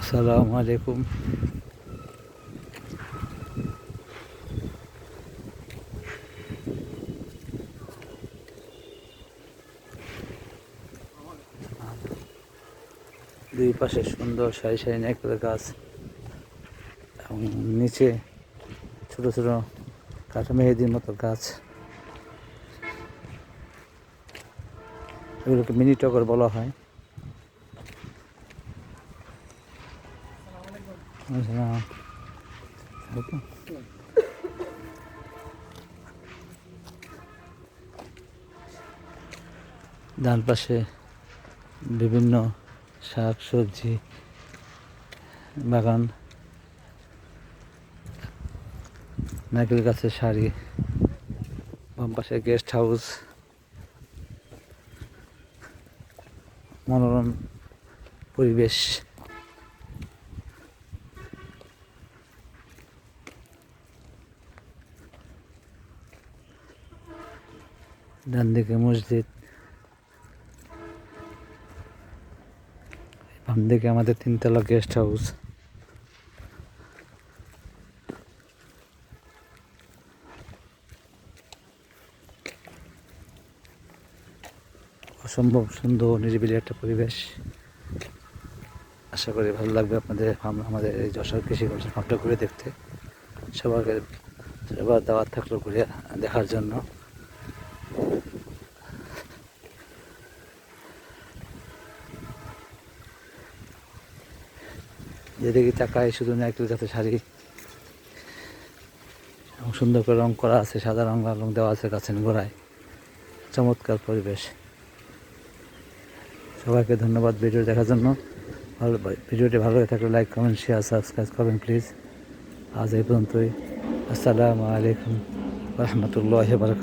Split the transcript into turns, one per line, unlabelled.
আসসালামু আলাইকুম। দুই পাশে সুন্দর সারি সারি নারকেলের গাছ এবং নিচে ছোট ছোট কাঠা মেহেদির মতো গাছ, এগুলোকে মিনি টগর বলা হয়। ডান পাশে বিভিন্ন শাক সবজি বাগান, নারকেল গাছের সারি, বাম পাশে গেস্ট হাউস, মনোরম পরিবেশ। ডান দিকে মসজিদ, বাম দিকে আমাদের তিনতলা গেস্ট হাউস। অসম্ভব সুন্দর নিরিবিলি একটা পরিবেশ। আশা করি ভালো লাগবে আপনাদের আমাদের এই যশোর কৃষি গবেষণা ফার্মটা ঘুরে দেখতে। সবার দাওয়াত থাকলো ঘুরে দেখার জন্য। যেদিকে তাকায় শুধু নারকেল গাছের সারি এবং সুন্দর করে রং করা আছে, সাদা রং লাল রং দেওয়া আছে গাছের গোড়ায়। চমৎকার পরিবেশ। সবাইকে ধন্যবাদ ভিডিও দেখার জন্য। ভিডিওটি ভালো লাগে থাকলে লাইক কমেন্ট শেয়ার সাবস্ক্রাইব করবেন প্লিজ। আজ এই পর্যন্তই। আসসালামু আলাইকুম ওয়া রাহমাতুল্লাহি ওয়া বারাকাতুহু।